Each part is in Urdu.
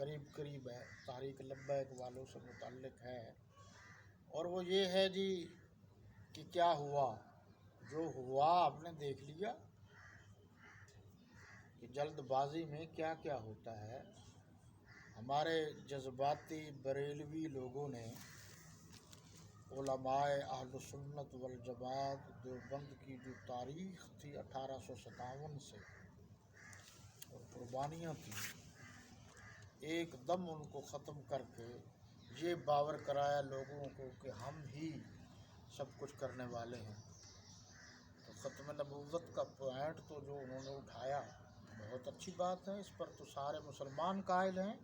قریب قریب ہے، تحریک لبیک والوں سے متعلق ہے، اور وہ یہ ہے جی کہ کیا ہوا، جو ہوا آپ نے دیکھ لیا کہ جلد بازی میں کیا کیا ہوتا ہے۔ ہمارے جذباتی بریلوی لوگوں نے علماء اہل سنت والجماعت دیوبند کی جو تاریخ تھی 1857 سے اور قربانیاں تھیں، ایک دم ان کو ختم کر کے یہ باور کرایا لوگوں کو کہ ہم ہی سب کچھ کرنے والے ہیں۔ تو ختم نبوت کا پوائنٹ تو جو انہوں نے اٹھایا بہت اچھی بات ہے، اس پر تو سارے مسلمان قائل ہیں،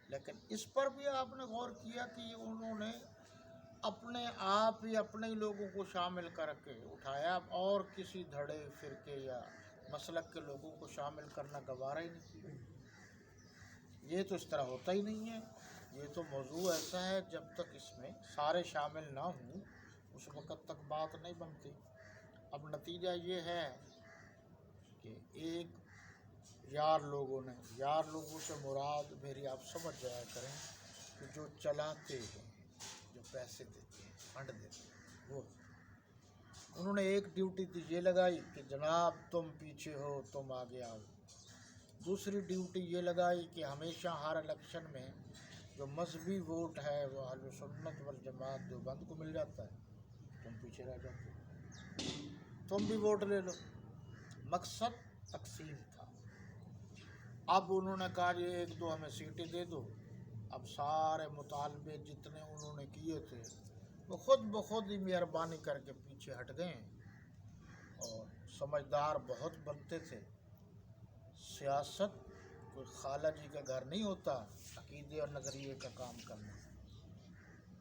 لیکن اس پر بھی آپ نے غور کیا کہ انہوں نے اپنے آپ ہی اپنے ہی لوگوں کو شامل کر کے اٹھایا، اور کسی دھڑے فرقے یا مسلک کے لوگوں کو شامل کرنا گوارا ہی نہیں کیا۔ یہ تو اس طرح ہوتا ہی نہیں ہے، یہ تو موضوع ایسا ہے جب تک اس میں سارے شامل نہ ہوں اس وقت تک بات نہیں بنتی۔ اب نتیجہ یہ ہے کہ ایک یار لوگوں سے مراد میری آپ سمجھ جایا کریں کہ جو چلاتے ہیں، جو پیسے دیتے ہیں، فنڈ دیتے ہیں، وہ انہوں نے ایک ڈیوٹی تو یہ لگائی کہ جناب تم پیچھے ہو، تم آگے آؤ۔ دوسری ڈیوٹی یہ لگائی کہ ہمیشہ ہر الیکشن میں جو مذہبی ووٹ ہے وہ اہل سنت والجماعت دیوبند کو مل جاتا ہے، تم پیچھے رہ جاتے ہو، تم بھی ووٹ لے لو۔ مقصد تقسیم تھا۔ اب انہوں نے کہا یہ ایک دو ہمیں سیٹیں دے دو۔ اب سارے مطالبے جتنے انہوں نے کیے تھے وہ خود بخود ہی مہربانی کر کے پیچھے ہٹ گئے، اور سمجھدار بہت بنتے تھے۔ سیاست کوئی خالہ جی کا گھر نہیں ہوتا، عقیدے اور نظریے کا کام کرنا۔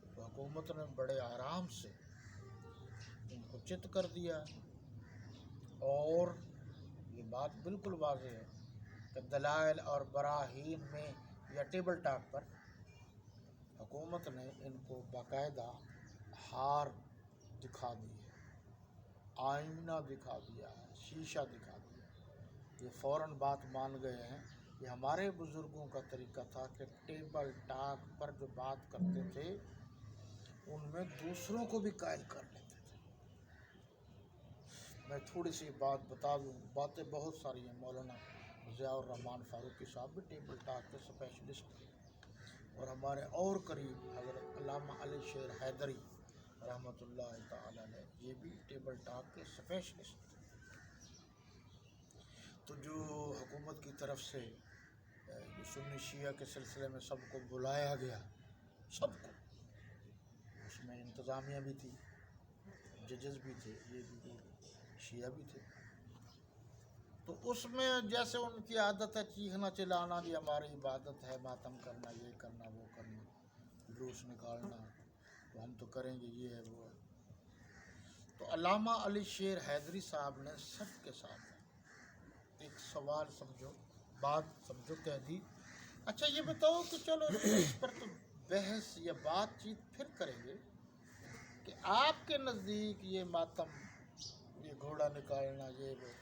تو حکومت نے بڑے آرام سے ان کو چت کر دیا، اور یہ بات بالکل واضح ہے کہ دلائل اور براہین میں یا ٹیبل ٹاک پر حکومت نے ان کو باقاعدہ ہار دکھا دی ہے، آئینہ دکھا دیا ہے، شیشہ دکھا دیا ہے۔ یہ فوراً بات مان گئے ہیں۔ یہ ہمارے بزرگوں کا طریقہ تھا کہ ٹیبل ٹاک پر جو بات کرتے تھے ان میں دوسروں کو بھی قائل کر لیتے تھے۔ میں تھوڑی سی بات بتا دوں، باتیں بہت ساری ہیں۔ مولانا ضیاء الرحمن فاروقی صاحب بھی ٹیبل ٹاک کے اسپیشلسٹ تھے، اور ہمارے اور قریب حضرت علامہ علی شیر حیدری رحمۃ اللہ تعالی علیہ، یہ بھی ٹیبل ٹاک کے اسپیشلسٹ تھے۔ تو جو حکومت کی طرف سے جو سنی شیعہ کے سلسلے میں سب کو بلایا گیا، سب کو، اس میں انتظامیہ بھی تھی، ججز بھی تھے، یہ بھی شیعہ بھی تھے، تو اس میں جیسے ان کی عادت ہے چیخنا چلانا، یہ ہماری عبادت ہے، ماتم کرنا، یہ کرنا، وہ کرنا، جلوس نکالنا، تو ہم تو کریں گے، یہ ہے وہ ہے۔ تو علامہ علی شیر حیدری صاحب نے سب کے ساتھ ایک سوال سمجھو، بات سمجھو کہہ دی، اچھا یہ بتاؤ کہ چلو اس پر تو بحث یا بات چیت پھر کریں گے کہ آپ کے نزدیک یہ ماتم، یہ گھوڑا نکالنا، یہ وہ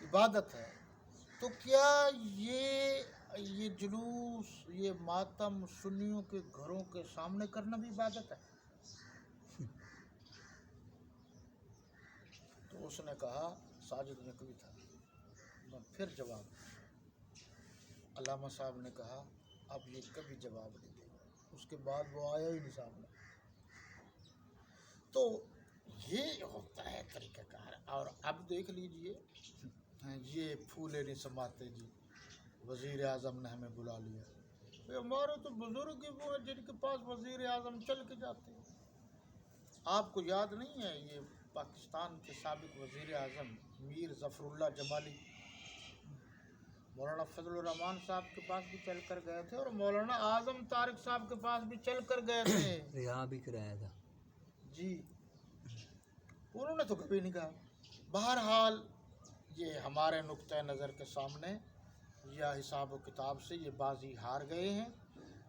عبادت ہے، تو کیا یہ جلوس، یہ ماتم سنیوں کے گھروں کے سامنے کرنا بھی عبادت ہے؟ تو اس نے کہا، ساجد نقوی تھا، میں پھر جواب دیا۔ علامہ صاحب نے کہا اب یہ کبھی جواب نہیں دے گا، اس کے بعد وہ آیا ہی نہیں سامنے۔ تو یہ ہوتا ہے طریقہ کار۔ اور اب دیکھ لیجئے، یہ پھولے نہیں سماتے جی، وزیر اعظم نے ہمیں بلا لیا۔ ہمارے تو بزرگ وہ ہیں جن کے پاس وزیر اعظم چل کے جاتے ہیں۔ آپ کو یاد نہیں ہے یہ پاکستان کے سابق وزیر اعظم میر ظفر اللہ جمالی مولانا فضل الرحمان صاحب کے پاس بھی چل کر گئے تھے، اور مولانا اعظم طارق صاحب کے پاس بھی چل کر گئے تھے، رہا بھی کرایا تھا جی، انہوں نے تو کبھی نہیں کہا۔ بہرحال یہ ہمارے نقطۂ نظر کے سامنے یا حساب و کتاب سے یہ بازی ہار گئے ہیں،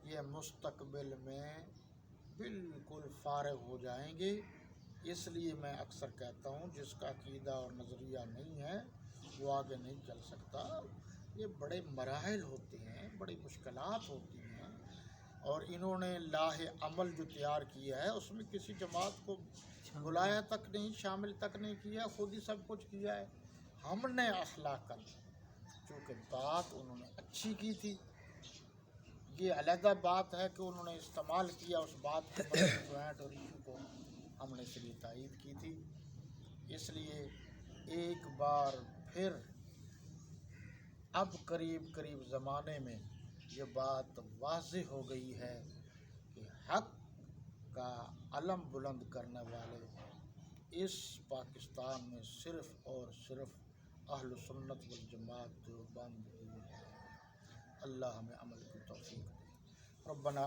یہ مستقبل میں بالکل فارغ ہو جائیں گے۔ اس لیے میں اکثر کہتا ہوں جس کا عقیدہ اور نظریہ نہیں ہے وہ آگے نہیں چل سکتا۔ یہ بڑے مراحل ہوتے ہیں، بڑی مشکلات ہوتی ہیں، اور انہوں نے لاہ عمل جو تیار کیا ہے اس میں کسی جماعت کو بلایا تک نہیں، شامل تک نہیں کیا، خود ہی سب کچھ کیا ہے۔ ہم نے اخلاقاً چونکہ بات انہوں نے اچھی کی تھی، یہ علیحدہ بات ہے کہ انہوں نے استعمال کیا اس بات کے پوائنٹ اور ایشو کو، ہم نے اس لیے تائید کی تھی۔ اس لیے ایک بار پھر اب قریب زمانے میں یہ بات واضح ہو گئی ہے کہ حق کا علم بلند کرنے والے اس پاکستان میں صرف اور صرف اہل سنت والجماعت دیوبند ہی ہے۔ اللہ ہمیں عمل کی توفیق دے۔ ربنا